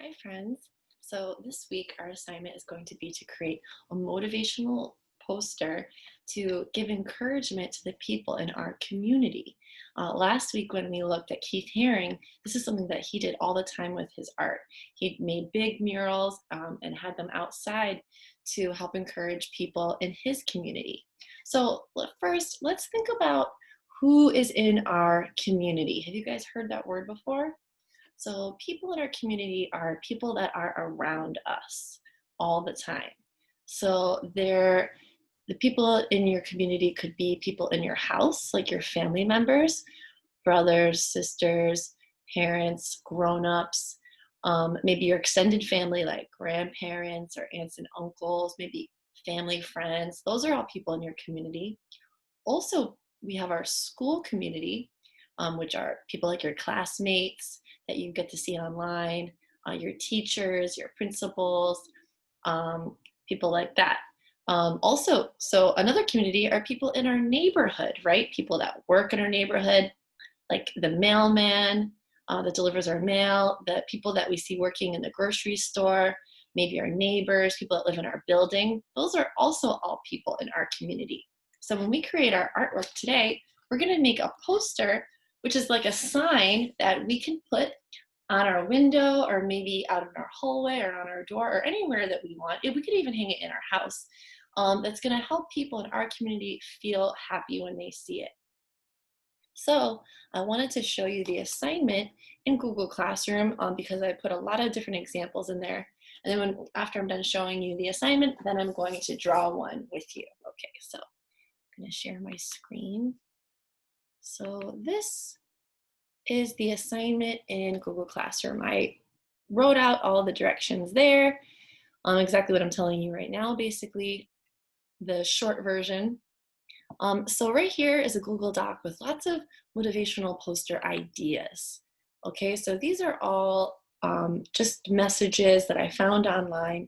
Hi, friends. So this week, our assignment is going to be to create a motivational poster to give encouragement to the people in our community. Last week, when we looked at Keith Haring, this is something that he did all the time with his art. He made big murals and had them outside to help encourage people in his community. So first, let's think about who is in our community. Have you guys heard that word before? So people in our community are people that are around us all the time. So the people in your community could be people in your house, like your family members, brothers, sisters, parents, grown-ups, maybe your extended family like grandparents or aunts and uncles, maybe family friends. Those are all people in your community. Also, we have our school community, which are people like your classmates that you get to see online, your teachers, your principals, um, people like that. So another community are people in our neighborhood, right? People that work in our neighborhood, like the mailman that delivers our mail, the people that we see working in the grocery store, maybe our neighbors, people that live in our building. Those are also all people in our community. So when we create our artwork today, we're going to make a poster, which is like a sign that we can put on our window or maybe out in our hallway or on our door or anywhere that we want. We could even hang it in our house. That's going to help people in our community feel happy when they see it. So I wanted to show you the assignment in Google Classroom because I put a lot of different examples in there. And then after I'm done showing you the assignment, then I'm going to draw one with you. Okay, so I'm going to share my screen. So this is the assignment in Google Classroom. I wrote out all the directions there, exactly what I'm telling you right now, basically the short version. So right here is a Google Doc with lots of motivational poster ideas. Okay, so these are all just messages that I found online.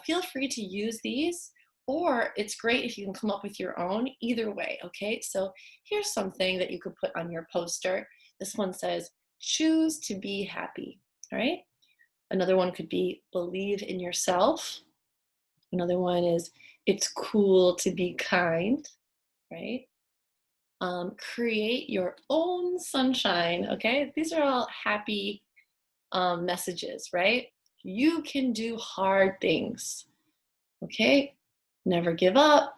Feel free to use these, or it's great if you can come up with your own, either way, okay? So here's something that you could put on your poster. This one says, choose to be happy, all right? Another one could be, believe in yourself. Another one is, it's cool to be kind, right? Create your own sunshine, okay? These are all happy messages, right? You can do hard things, okay? Never give up,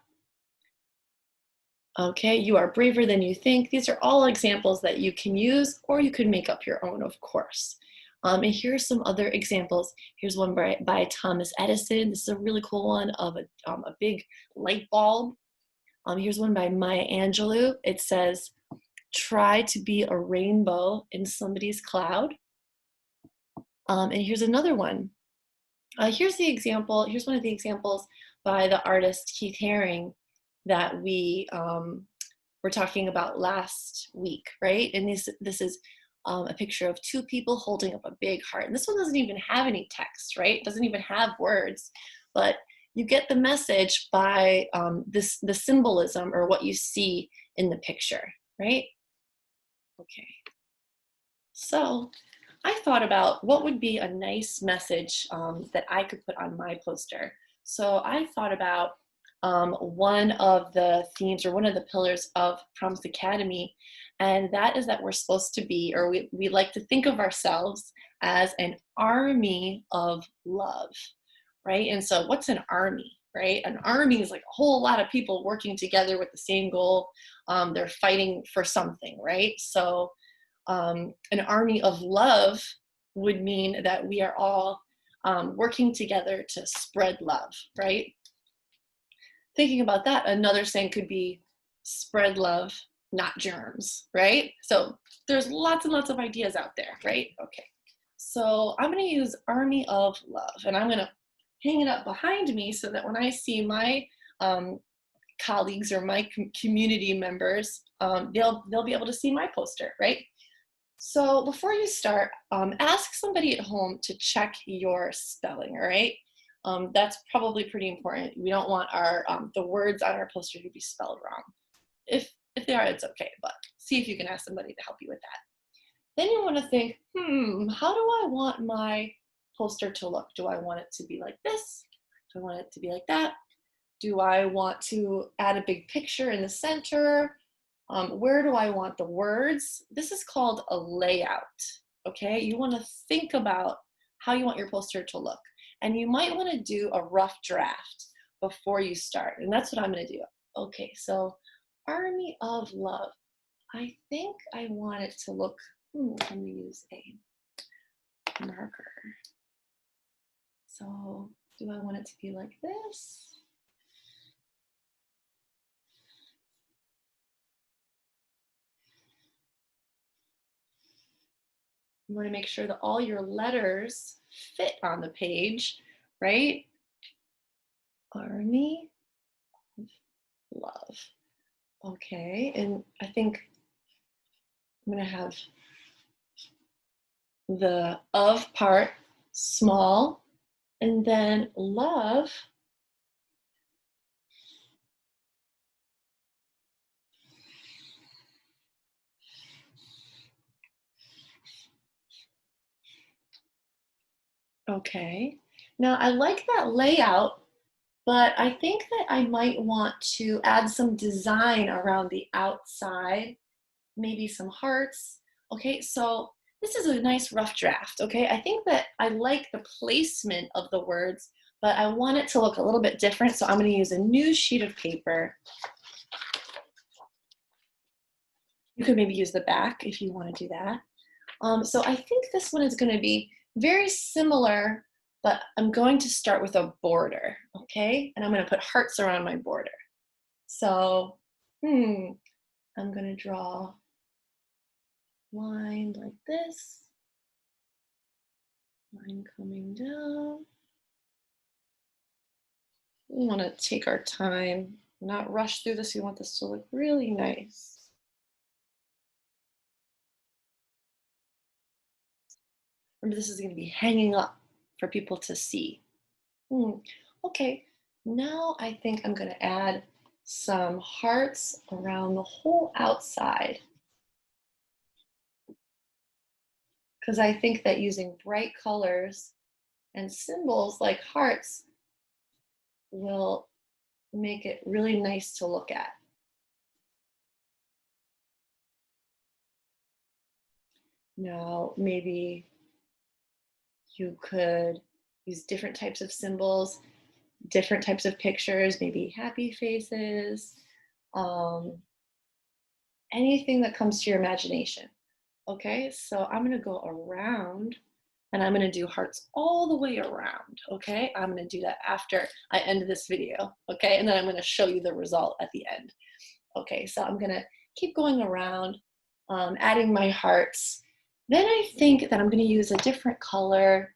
okay? You are braver than you think. These are all examples that you can use, or you could make up your own, of course. And here's some other examples. Here's one by Thomas Edison. This is a really cool one of a big light bulb. Here's one by Maya Angelou. It says, try to be a rainbow in somebody's cloud. And here's another one. Here's one of the examples by the artist Keith Haring that we were talking about last week, right? And this is a picture of two people holding up a big heart. And this one doesn't even have any text, right? It doesn't even have words, but you get the message by the symbolism or what you see in the picture, right? Okay. So I thought about what would be a nice message that I could put on my poster. So I thought about one of the themes or one of the pillars of Promise Academy, and that is that we're supposed to be, or we like to think of ourselves as an army of love, right? And so what's an army, right? An army is like a whole lot of people working together with the same goal. They're fighting for something, right? So an army of love would mean that we are all working together to spread love, right? Thinking about that, another saying could be spread love, not germs, right? So there's lots and lots of ideas out there, right? Okay. So I'm going to use Army of Love, and I'm going to hang it up behind me so that when I see my colleagues or my community members, they'll be able to see my poster, right? So before you start, ask somebody at home to check your spelling, all right? That's probably pretty important. We don't want the words on our poster to be spelled wrong. If they are, it's okay, but see if you can ask somebody to help you with that. Then you want to think, how do I want my poster to look? Do I want it to be like this? Do I want it to be like that? Do I want to add a big picture in the center? Where do I want the words? This is called a layout, okay? You want to think about how you want your poster to look. And you might want to do a rough draft before you start. And that's what I'm going to do. Okay, so Army of Love. I think I want it to look, let me use a marker. So do I want it to be like this? You want to make sure that all your letters fit on the page, right? Army of Love. Okay, and I think I'm going to have the of part small, and then love okay. Now I like that layout, but I think that I might want to add some design around the outside, maybe some hearts. Okay, so this is a nice rough draft, okay? I think that I like the placement of the words, but I want it to look a little bit different, so I'm gonna use a new sheet of paper. You could maybe use the back if you wanna do that. So I think this one is gonna be very similar, but I'm going to start with a border, okay? And I'm gonna put hearts around my border. So, I'm gonna draw a line like this, line coming down. We wanna take our time, not rush through this. We want this to look really nice. Remember, this is gonna be hanging up for people to see. Okay, now I think I'm gonna add some hearts around the whole outside, because I think that using bright colors and symbols like hearts will make it really nice to look at. Now, maybe you could use different types of symbols, different types of pictures, maybe happy faces, um, anything that comes to your imagination. Okay, so I'm gonna go around and I'm gonna do hearts all the way around, okay? I'm gonna do that after I end this video, okay? And then I'm gonna show you the result at the end. Okay, so I'm gonna keep going around, adding my hearts. Then I think that I'm gonna use a different color.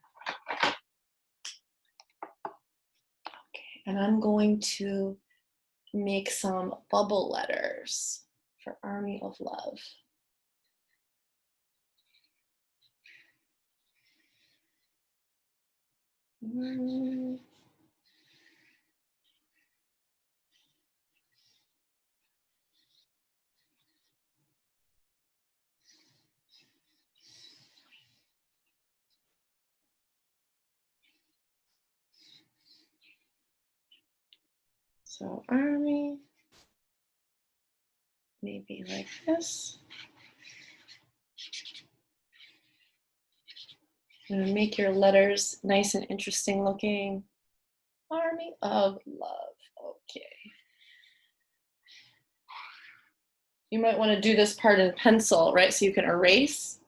Okay, and I'm going to make some bubble letters for Army of Love. So Army, maybe like this. I'm gonna make your letters nice and interesting looking. Army of Love, okay. You might wanna do this part in pencil, right? So you can erase.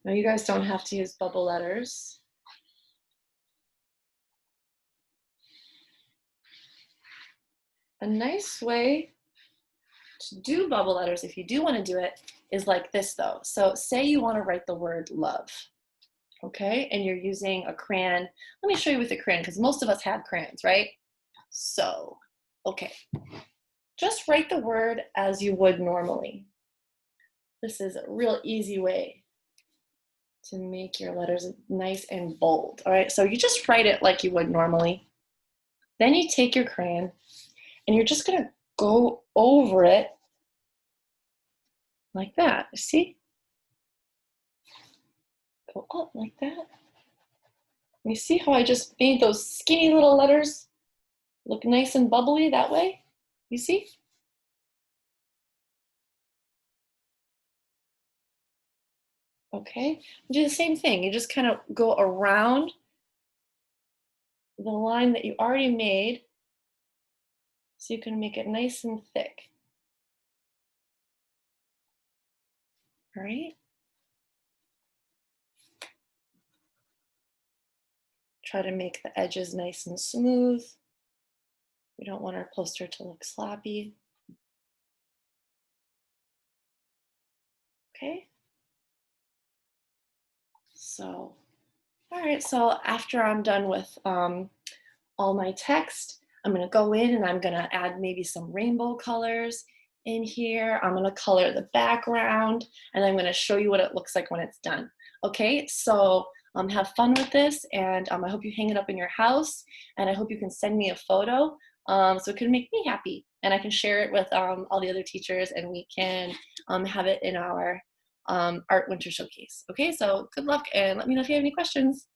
Now you guys don't have to use bubble letters. A nice way to do bubble letters, if you do want to do it, is like this though. So say you want to write the word love, okay? And you're using a crayon. Let me show you with a crayon, because most of us have crayons, right? So, okay. Just write the word as you would normally. This is a real easy way to make your letters nice and bold, all right? So you just write it like you would normally. Then you take your crayon and you're just gonna go over it like that. See? Go up like that. You see how I just made those skinny little letters look nice and bubbly that way? You see? Okay. Do the same thing. You just kind of go around the line that you already made so you can make it nice and thick. All right. Try to make the edges nice and smooth. We don't want our poster to look sloppy. Okay. So, all right. So after I'm done with all my text, I'm going to go in and I'm going to add maybe some rainbow colors in here. I'm going to color the background and I'm going to show you what it looks like when it's done. Okay, so have fun with this, and I hope you hang it up in your house, and I hope you can send me a photo so it can make me happy and I can share it with all the other teachers, and we can have it in our art winter showcase. Okay, so good luck and let me know if you have any questions.